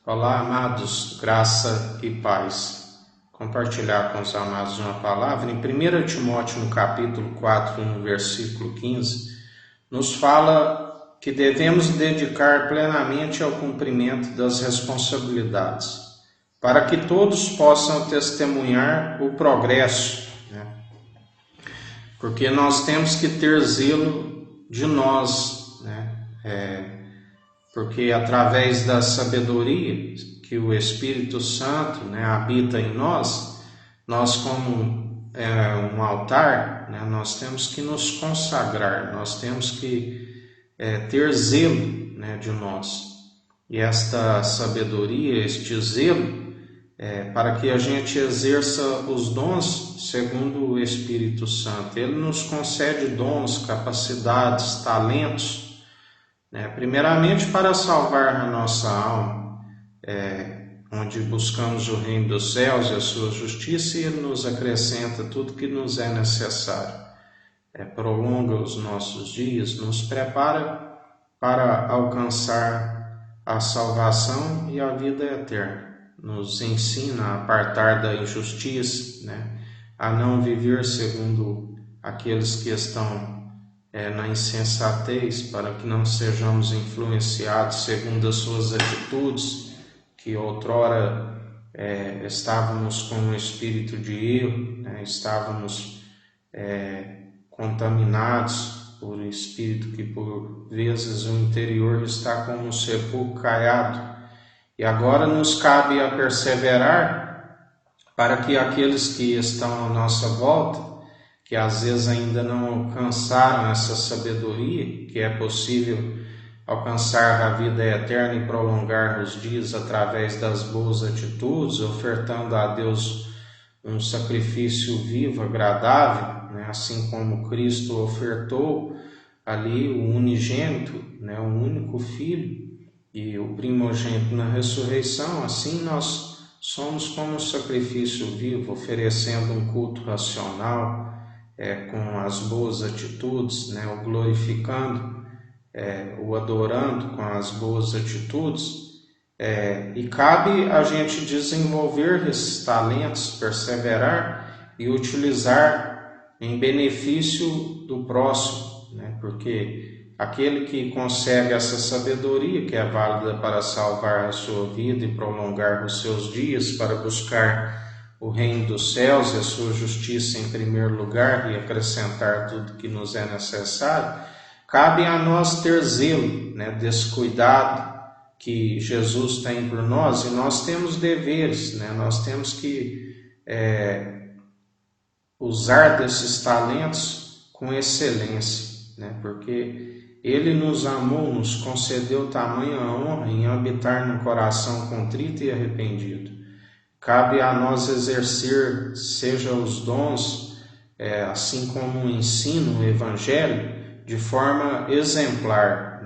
Olá, amados, graça e paz. Compartilhar com os amados uma palavra. Em 1 Timóteo, no capítulo 4, no versículo 15, nos fala que devemos dedicar plenamente ao cumprimento das responsabilidades, para que todos possam testemunhar o progresso, porque nós temos que ter zelo de nós, porque através da sabedoria que o Espírito Santo habita em nós, nós como um altar, nós temos que nos consagrar, nós temos que ter zelo de nós. E esta sabedoria, este zelo, para que a gente exerça os dons segundo o Espírito Santo. Ele nos concede dons, capacidades, talentos, primeiramente para salvar a nossa alma, onde buscamos o reino dos céus e a sua justiça, e Ele nos acrescenta tudo que nos é necessário. Prolonga os nossos dias, nos prepara para alcançar a salvação e a vida eterna. Nos ensina a apartar da injustiça, a não viver segundo aqueles que estão na insensatez, para que não sejamos influenciados segundo as suas atitudes, que outrora estávamos com um espírito de erro, estávamos contaminados por um espírito que por vezes o interior está como um sepulcro caiado. E agora nos cabe a perseverar para que aqueles que estão à nossa volta, que às vezes ainda não alcançaram essa sabedoria, que é possível alcançar a vida eterna e prolongar os dias através das boas atitudes, ofertando a Deus um sacrifício vivo, agradável, assim como Cristo ofertou ali o unigênito, o único Filho e o primogênito na ressurreição. Assim nós somos como um sacrifício vivo, oferecendo um culto racional, com as boas atitudes, o glorificando, o adorando com as boas atitudes, e cabe a gente desenvolver esses talentos, perseverar e utilizar em benefício do próximo, porque aquele que consegue essa sabedoria, que é válida para salvar a sua vida e prolongar os seus dias, para buscar o reino dos céus e a sua justiça em primeiro lugar e acrescentar tudo que nos é necessário, cabe a nós ter zelo, desse cuidado que Jesus tem por nós, e nós temos deveres, nós temos que usar desses talentos com excelência, porque Ele nos amou, nos concedeu tamanha honra em habitar num coração contrito e arrependido. Cabe a nós exercer, seja os dons, assim como o ensino, o evangelho, de forma exemplar,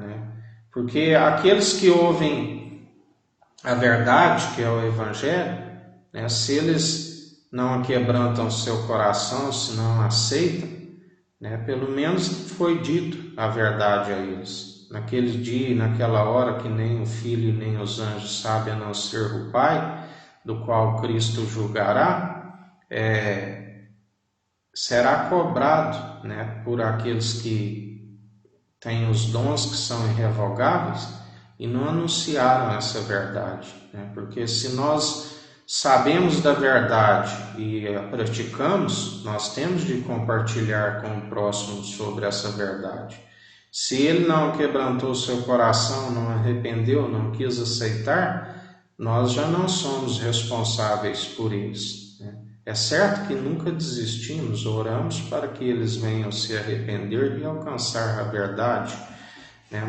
porque aqueles que ouvem a verdade, que é o evangelho, se eles não aquebrantam seu coração, se não aceitam, pelo menos foi dito a verdade a eles. Naquele dia e naquela hora que nem o Filho e nem os anjos sabem, a não ser o Pai, do qual Cristo julgará, será cobrado por aqueles que têm os dons que são irrevogáveis e não anunciaram essa verdade. Porque se nós sabemos da verdade e a praticamos, nós temos de compartilhar com o próximo sobre essa verdade. Se ele não quebrantou seu coração, não arrependeu, não quis aceitar, nós já não somos responsáveis por eles. É certo que nunca desistimos, oramos para que eles venham se arrepender e alcançar a verdade,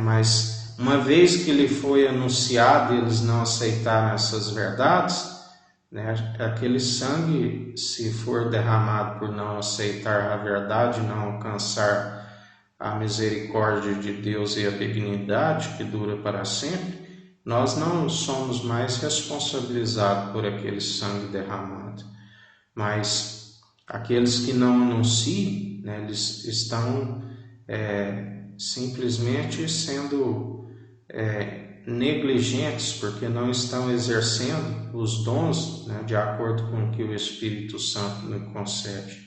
mas uma vez que lhe foi anunciado e eles não aceitaram essas verdades, aquele sangue, se for derramado por não aceitar a verdade, não alcançar a misericórdia de Deus e a benignidade que dura para sempre, nós não somos mais responsabilizados por aquele sangue derramado. Mas aqueles que não anunciam, eles estão simplesmente sendo negligentes, porque não estão exercendo os dons, né, de acordo com o que o Espírito Santo nos concede.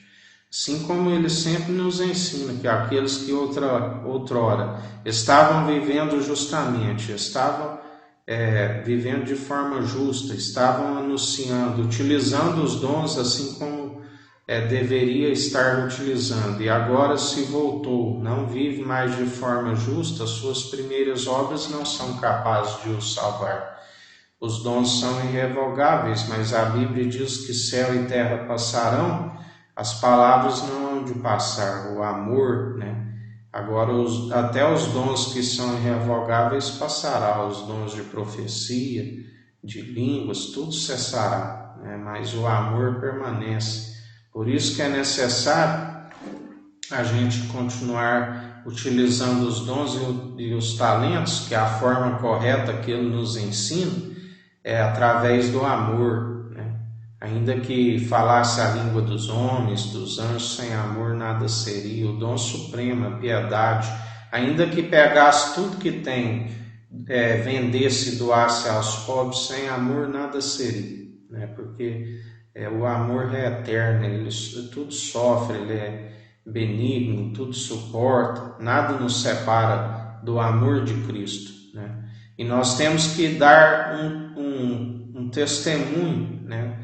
Assim como ele sempre nos ensina que aqueles que outrora estavam vivendo justamente, estavam vivendo de forma justa, estavam anunciando, utilizando os dons assim como deveria estar utilizando, e agora se voltou, não vive mais de forma justa, suas primeiras obras não são capazes de o salvar. Os dons são irrevogáveis, mas a Bíblia diz que céu e terra passarão, as palavras não hão de passar, o amor, né? Agora até os dons que são irrevogáveis passará, os dons de profecia, de línguas, tudo cessará, né? Mas o amor permanece. Por isso que é necessário a gente continuar utilizando os dons e os talentos, que é a forma correta que ele nos ensina, através do amor, né? Ainda que falasse a língua dos homens, dos anjos, sem amor nada seria. O dom supremo, a piedade, ainda que pegasse tudo que tem, vendesse e doasse aos pobres, sem amor nada seria, né? Porque o amor é eterno, ele tudo sofre, ele é benigno, tudo suporta, nada nos separa do amor de Cristo, né? E nós temos que dar um testemunho, né,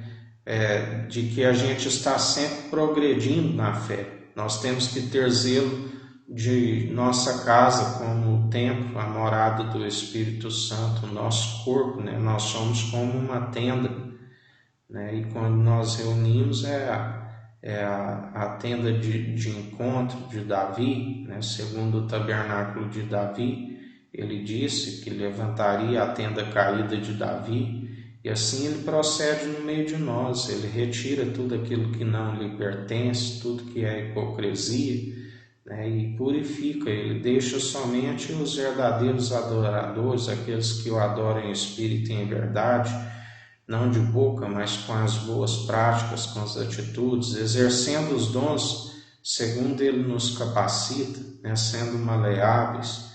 de que a gente está sempre progredindo na fé. Nós temos que ter zelo de nossa casa como o templo, a morada do Espírito Santo, o nosso corpo, né? Nós somos como uma tenda, né? E quando nós reunimos a tenda de encontro de Davi, né? Segundo o tabernáculo de Davi, ele disse que levantaria a tenda caída de Davi, e assim ele procede no meio de nós, ele retira tudo aquilo que não lhe pertence, tudo que é hipocrisia, né? E purifica, ele deixa somente os verdadeiros adoradores, aqueles que o adoram em espírito e em verdade, não de boca, mas com as boas práticas, com as atitudes, exercendo os dons segundo ele nos capacita, né? Sendo maleáveis,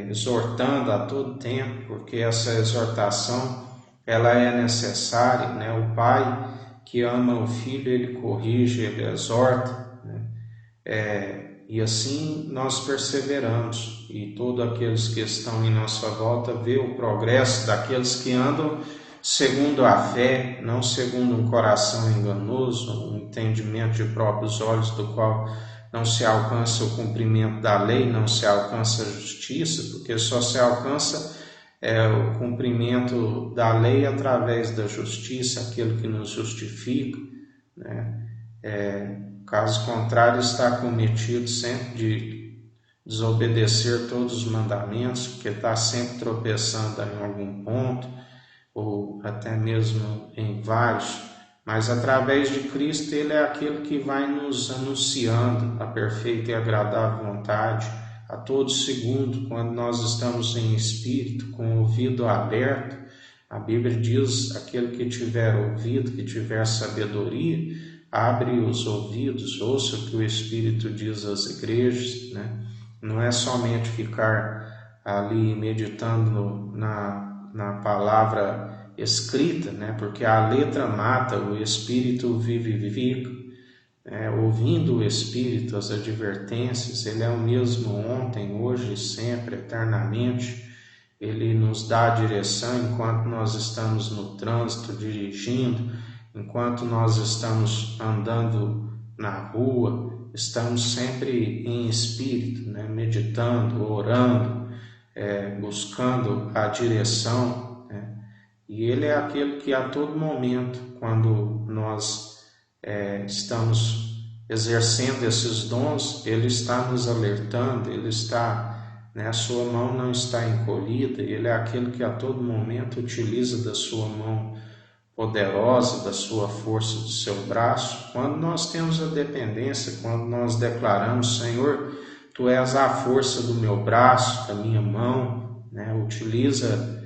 exortando a todo tempo, porque essa exortação ela é necessária, né? O pai que ama o filho, ele corrige, ele exorta, né? E assim nós perseveramos, e todos aqueles que estão em nossa volta vê o progresso daqueles que andam segundo a fé, não segundo um coração enganoso, um entendimento de próprios olhos, do qual não se alcança o cumprimento da lei, não se alcança a justiça, porque só se alcança o cumprimento da lei através da justiça, aquele que nos justifica, né? Caso contrário, está cometido sempre de desobedecer todos os mandamentos, porque está sempre tropeçando em algum ponto, ou até mesmo em vários, mas através de Cristo ele é aquele que vai nos anunciando a perfeita e agradável vontade a todo segundo, quando nós estamos em espírito, com o ouvido aberto. A Bíblia diz: aquele que tiver ouvido, que tiver sabedoria, abre os ouvidos, ouça o que o Espírito diz às igrejas, né? Não é somente ficar ali meditando na palavra escrita, né? Porque a letra mata, o Espírito vivifica, ouvindo o Espírito, as advertências, ele é o mesmo ontem, hoje e sempre, eternamente. Ele nos dá a direção enquanto nós estamos no trânsito, dirigindo, enquanto nós estamos andando na rua, estamos sempre em espírito, né? Meditando, orando, buscando a direção, né? E ele é aquele que a todo momento, quando nós estamos exercendo esses dons, ele está nos alertando, ele está, né? A sua mão não está encolhida, ele é aquele que a todo momento utiliza da sua mão poderosa, da sua força, do seu braço. Quando nós temos a dependência, quando nós declaramos: Senhor, Tu és a força do meu braço, da minha mão, né? Utiliza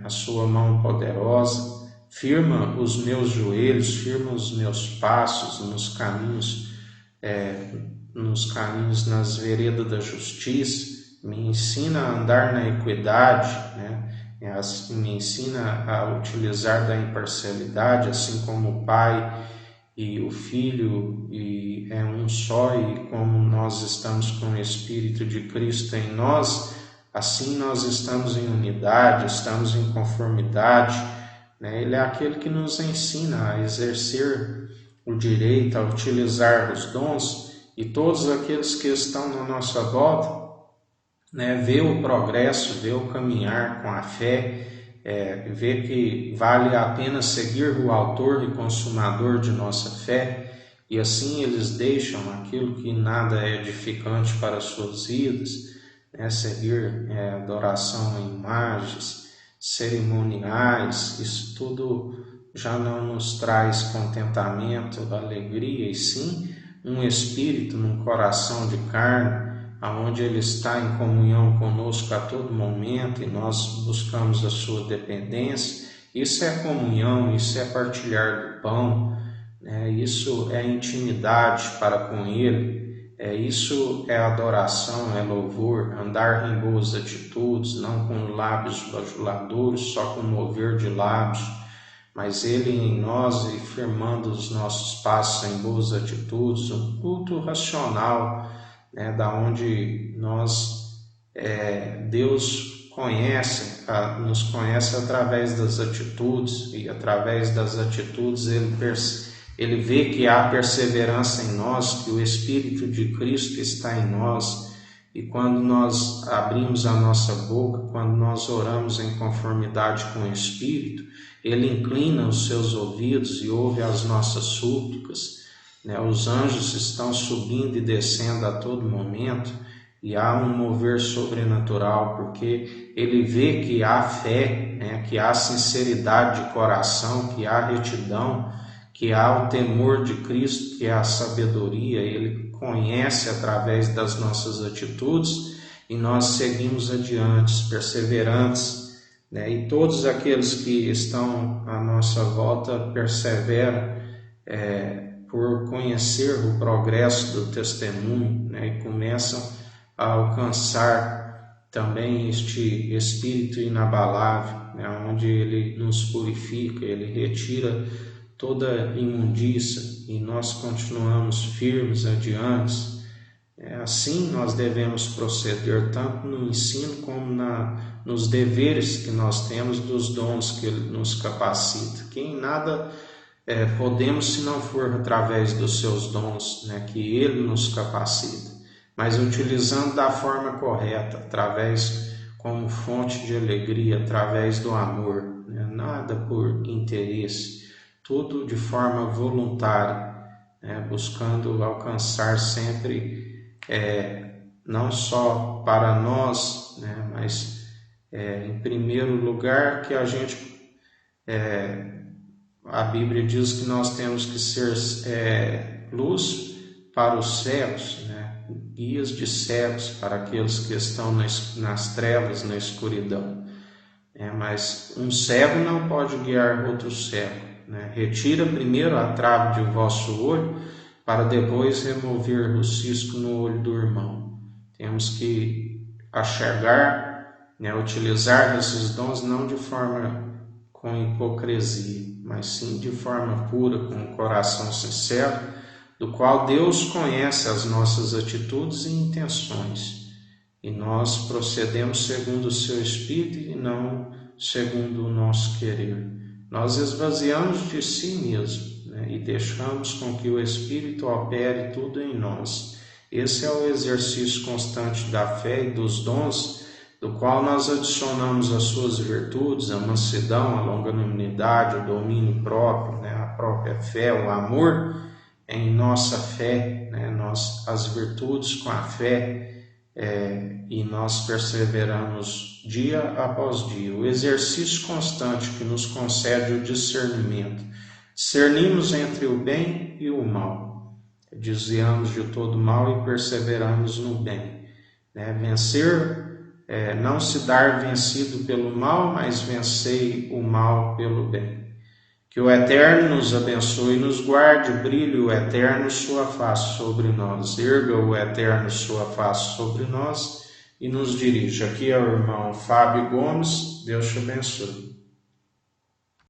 a sua mão poderosa, firma os meus joelhos, firma os meus passos nos caminhos, nas veredas da justiça. me ensina a andar na equidade, né? Me ensina a utilizar da imparcialidade, assim como o Pai e o Filho e é um só, e como nós estamos com o Espírito de Cristo em nós, assim nós estamos em unidade, estamos em conformidade, né? Ele é aquele que nos ensina a exercer o direito, a utilizar os dons, e todos aqueles que estão na nossa volta, né, vê o progresso, vê o caminhar com a fé, vê que vale a pena seguir o autor e consumador de nossa fé, e assim eles deixam aquilo que nada é edificante para as suas vidas, né, seguir adoração a imagens, cerimoniais. Isso tudo já não nos traz contentamento, alegria, e sim um espírito num coração de carne, aonde Ele está em comunhão conosco a todo momento e nós buscamos a sua dependência. Isso é comunhão, isso é partilhar do pão, né? Isso é intimidade para com Ele, isso é adoração, é louvor, andar em boas atitudes, não com lábios bajuladores, só com mover de lábios, mas Ele em nós e firmando os nossos passos em boas atitudes, um culto racional, né, da onde Deus nos conhece através das atitudes, e através das atitudes Ele vê que há perseverança em nós, que o Espírito de Cristo está em nós, e quando nós abrimos a nossa boca, quando nós oramos em conformidade com o Espírito, Ele inclina os seus ouvidos e ouve as nossas súplicas. Os anjos estão subindo e descendo a todo momento, e há um mover sobrenatural, porque Ele vê que há fé, né? Que há sinceridade de coração, que há retidão, que há o temor de Cristo, que é a sabedoria. Ele conhece através das nossas atitudes, e nós seguimos adiante, perseverantes, né? E todos aqueles que estão à nossa volta perseveram, por conhecer o progresso do testemunho, né, e começam a alcançar também este Espírito inabalável, né, onde Ele nos purifica, Ele retira toda imundícia e nós continuamos firmes adiante. Assim nós devemos proceder tanto no ensino como nos deveres que nós temos dos dons que Ele nos capacita, que em nada podemos se não for através dos seus dons, né, que Ele nos capacita, mas utilizando da forma correta, através como fonte de alegria, através do amor, né, nada por interesse, tudo de forma voluntária, né, buscando alcançar sempre, não só para nós, né, mas em primeiro lugar que a gente a Bíblia diz que nós temos que ser luz para os cegos, né? Guias de cegos para aqueles que estão nas trevas, na escuridão. Mas um cego não pode guiar outro cego, né? Retira primeiro a trave de vosso olho, para depois remover o cisco no olho do irmão. Temos que enxergar, né? Utilizar esses dons não de forma com hipocrisia, mas sim de forma pura, com um coração sincero, do qual Deus conhece as nossas atitudes e intenções, e nós procedemos segundo o seu Espírito e não segundo o nosso querer. Nós esvaziamos de si mesmo, né, e deixamos com que o Espírito opere tudo em nós. Esse é o exercício constante da fé e dos dons, do qual nós adicionamos as suas virtudes, a mansidão, a longanimidade, o domínio próprio, né, a própria fé, o amor em nossa fé, né, as virtudes com a fé, e nós perseveramos dia após dia. O exercício constante que nos concede o discernimento. Discernimos entre o bem e o mal. Desviamos de todo mal e perseveramos no bem. Vencer, não se dar vencido pelo mal, mas vencei o mal pelo bem. Que o Eterno nos abençoe e nos guarde, brilhe o Eterno sua face sobre nós, erga o Eterno sua face sobre nós e nos dirige. Aqui é o irmão Fábio Gomes, Deus te abençoe.